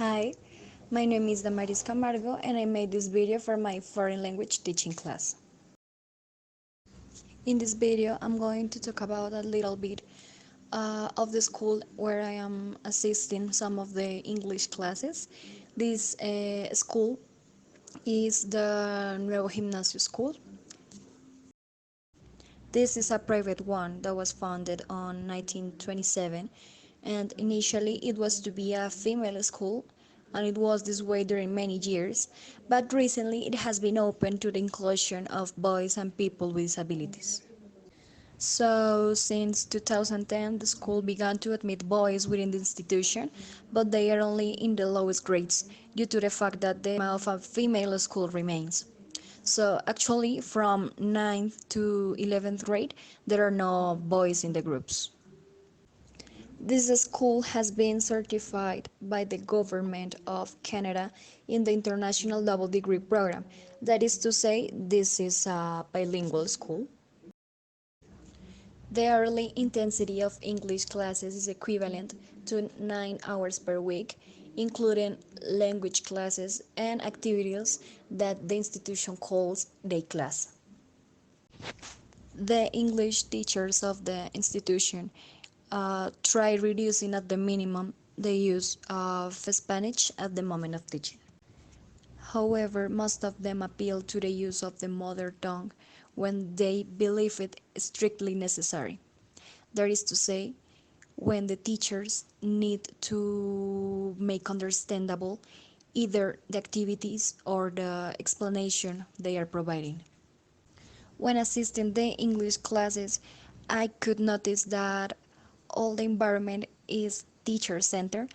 Hi, my name is Damaris Camargo and I made this video for my foreign language teaching class. In this video, I'm going to talk about a little bit of the school where I am assisting some of the English classes. This school is the Nuevo Gimnasio school. This is a private one that was founded on 1927, and initially it was to be a female school, and it was this way during many years, but recently it has been open to the inclusion of boys and people with disabilities. So, since 2010, the school began to admit boys within the institution, but they are only in the lowest grades due to the fact that the of a female school remains. So actually from 9th to 11th grade, there are no boys in the groups. This school has been certified by the government of Canada in the International Double Degree Program. That is to say, this is a bilingual school. The hourly intensity of English classes is equivalent to 9 hours per week, including language classes and activities that the institution calls day class. The English teachers of the institution try reducing at the minimum the use of Spanish at the moment of teaching. However, most of them appeal to the use of the mother tongue when they believe it strictly necessary. That is to say, when the teachers need to make understandable either the activities or the explanation they are providing. When assisting the English classes, I could notice that all the environment is teacher-centered.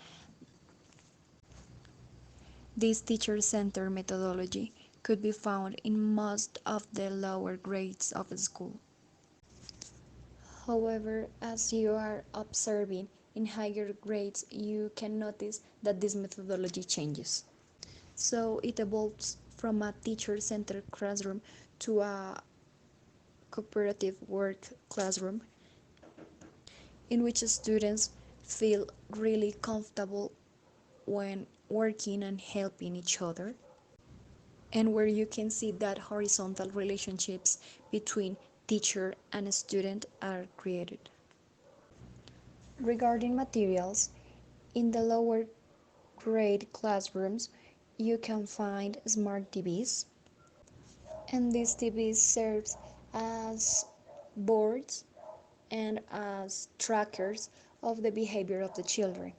This teacher-centered methodology could be found in most of the lower grades of the school. However, as you are observing in higher grades, you can notice that this methodology changes. So it evolves from a teacher-centered classroom to a cooperative work classroom in which students feel really comfortable when working and helping each other, and where you can see that horizontal relationships between teacher and student are created. Regarding materials, in the lower grade classrooms, you can find smart TVs, and these TVs serves as boards and as trackers of the behavior of the children.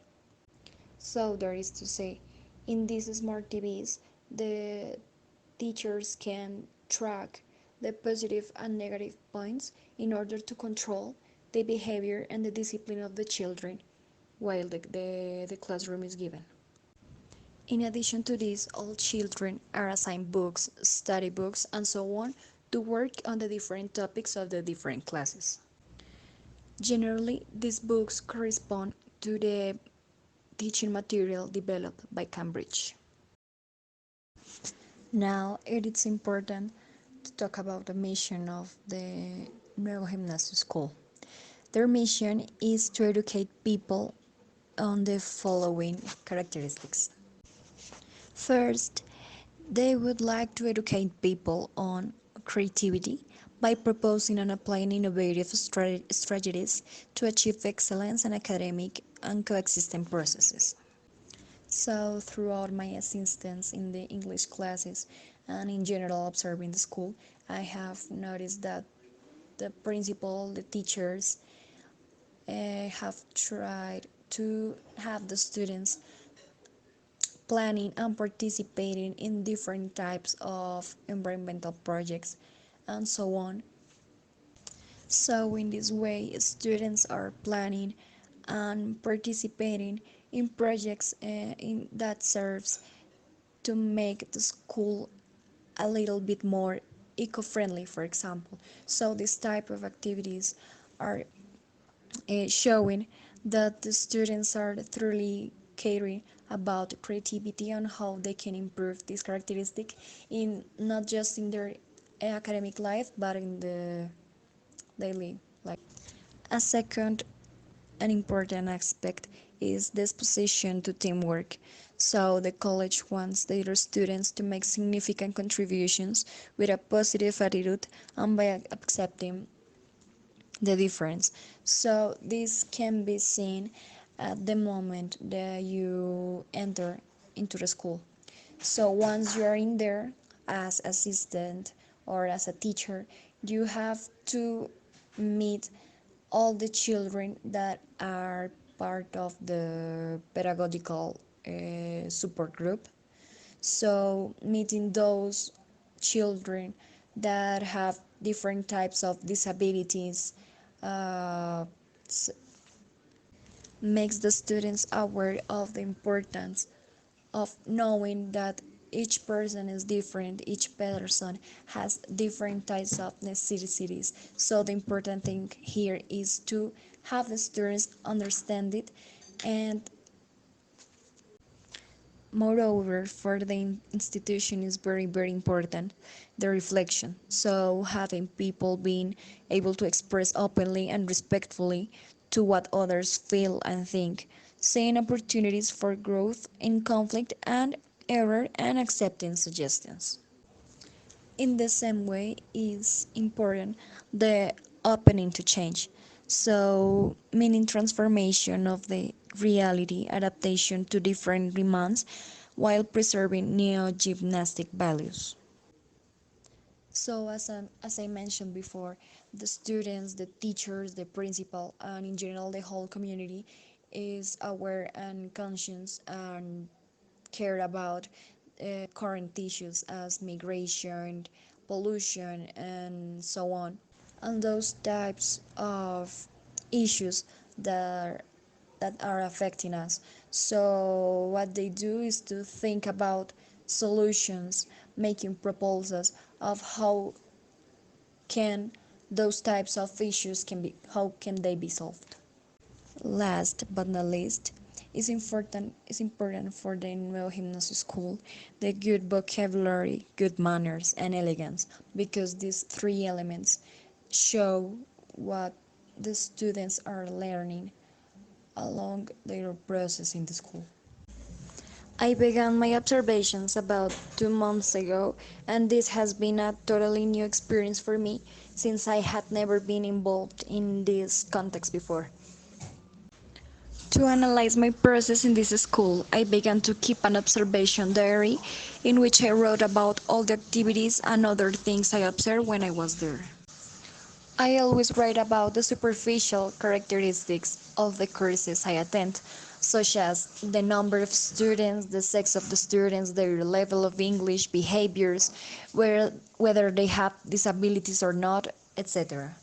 So there is to say, in these smart TVs, the teachers can track the positive and negative points in order to control the behavior and the discipline of the children while the classroom is given. In addition to this, all children are assigned books, study books, and so on to work on the different topics of the different classes. Generally, these books correspond to the teaching material developed by Cambridge. Now, it is important to talk about the mission of the Nuevo Gimnasio School. Their mission is to educate people on the following characteristics. First, they would like to educate people on creativity by proposing and applying innovative strategies to achieve excellence in academic and coexistent processes. So, throughout my assistance in the English classes and in general observing the school, I have noticed that the principal, the teachers, have tried to have the students planning and participating in different types of environmental projects and so on. So in this way, students are planning and participating in projects that serves to make the school a little bit more eco-friendly, for example. So this type of activities are showing that the students are thoroughly caring about creativity and how they can improve this characteristic in not just in their academic life but in the daily life. A second an important aspect is disposition to teamwork. So the college wants their students to make significant contributions with a positive attitude and by accepting the difference. So this can be seen at the moment that you enter into the school. So once you are in there as assistant or as a teacher, you have to meet all the children that are part of the pedagogical support group. So meeting those children that have different types of disabilities uh, makes the students aware of the importance of knowing that each person is different, each person has different types of necessities. So the important thing here is to have the students understand it, and moreover, for the institution is very important the reflection. So having people being able to express openly and respectfully to what others feel and think, seeing opportunities for growth in conflict and error, and accepting suggestions. In the same way is important the opening to change, so meaning transformation of the reality, adaptation to different demands while preserving neo-gymnastic values. So as I mentioned before, the students, the teachers, the principal, and in general the whole community is aware and conscious and care about current issues as migration, pollution, and so on, and those types of issues that are affecting us. So what they do is to think about solutions, making proposals of how can those types of issues can be how can they be solved. Last but not least, it's important for the Nuevo Gimnasio school the good vocabulary, good manners, and elegance, because these three elements show what the students are learning along their process in the school. I began my observations about 2 months ago, and this has been a totally new experience for me since I had never been involved in this context before. To analyze my process in this school, I began to keep an observation diary in which I wrote about all the activities and other things I observed when I was there. I always write about the superficial characteristics of the courses I attend, such as the number of students, the sex of the students, their level of English, behaviors, whether they have disabilities or not, etc.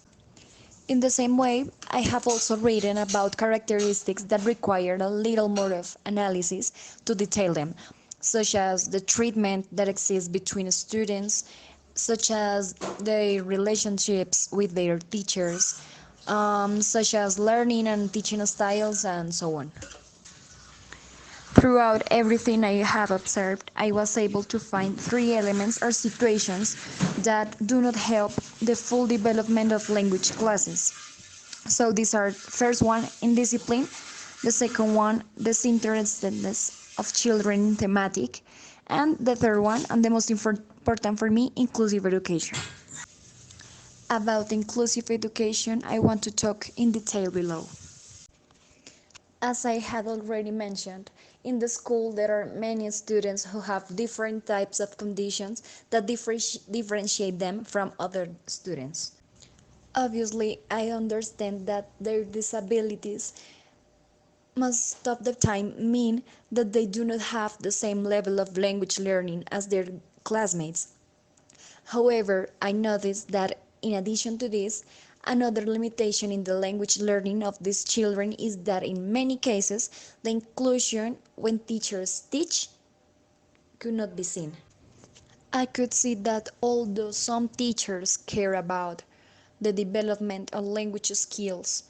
In the same way, I have also written about characteristics that require a little more of analysis to detail them, such as the treatment that exists between students, such as their relationships with their teachers, such as learning and teaching styles, and so on. Throughout everything I have observed, I was able to find three elements or situations that do not help the full development of language classes. So these are first one, indiscipline, the second one, disinterestedness of children in thematic, and the third one, and the most important for me, inclusive education. About inclusive education, I want to talk in detail below. As I had already mentioned, in the school there are many students who have different types of conditions that differentiate them from other students. Obviously, I understand that their disabilities most of the time mean that they do not have the same level of language learning as their classmates. However, I noticed that in addition to this, another limitation in the language learning of these children is that in many cases, the inclusion when teachers teach could not be seen. I could see that although some teachers care about the development of language skills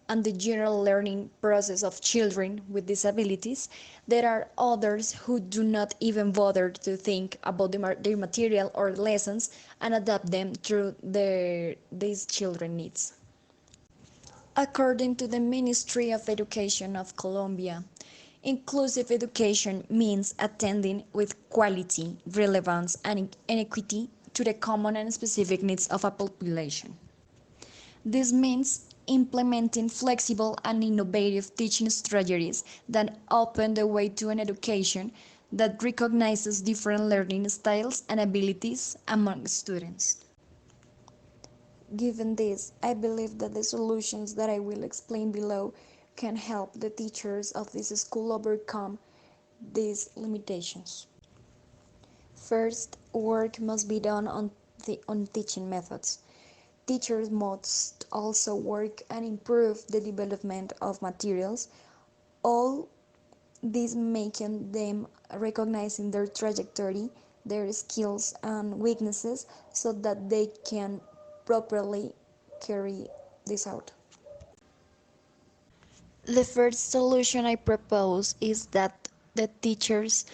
and the general learning process of children with disabilities, there are others who do not even bother to think about their material or lessons and adapt them to these children needs. According to the Ministry of Education of Colombia, Inclusive education means attending with quality, relevance, and equity to the common and specific needs of a population. This means implementing flexible and innovative teaching strategies that open the way to an education that recognizes different learning styles and abilities among students. Given this, I believe that the solutions that I will explain below can help the teachers of this school overcome these limitations. First, work must be done on teaching methods. Teachers must also work and improve the development of materials, all this making them recognizing their trajectory, their skills and weaknesses so that they can properly carry this out. The first solution I propose is that the teachers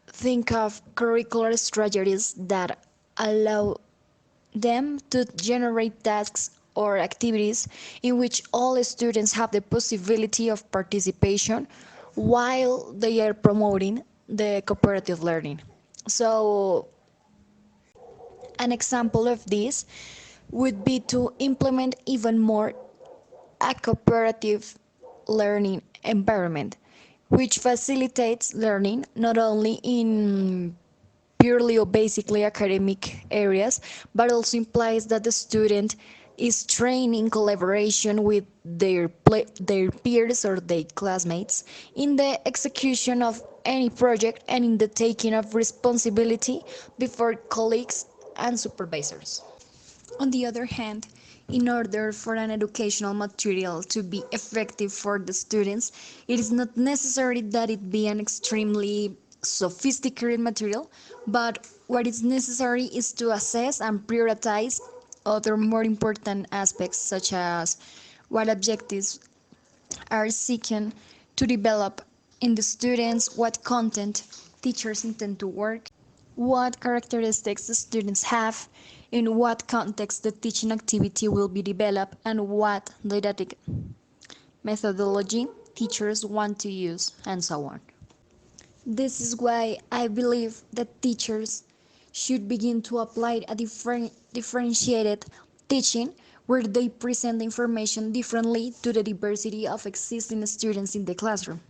think of curricular strategies that allow them to generate tasks or activities in which all students have the possibility of participation while they are promoting the cooperative learning. So, an example of this would be to implement even more a cooperative learning environment, which facilitates learning not only in purely or basically academic areas, but also implies that the student is trained in collaboration with their peers or their classmates in the execution of any project and in the taking of responsibility before colleagues and supervisors. On the other hand, in order for an educational material to be effective for the students, it is not necessary that it be an extremely sophisticated material, but what is necessary is to assess and prioritize other more important aspects, such as what objectives are seeking to develop in the students, what content teachers intend to work, what characteristics the students have, in what context the teaching activity will be developed, and what didactic methodology teachers want to use, and so on. This is why I believe that teachers should begin to apply a differentiated teaching where they present the information differently to the diversity of existing students in the classroom,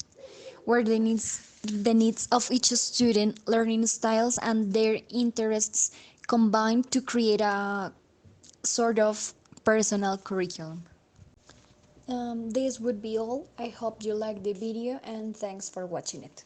where the needs of each student, learning styles, and their interests combine to create a sort of personal curriculum. This would be all. I hope you liked the video and thanks for watching it.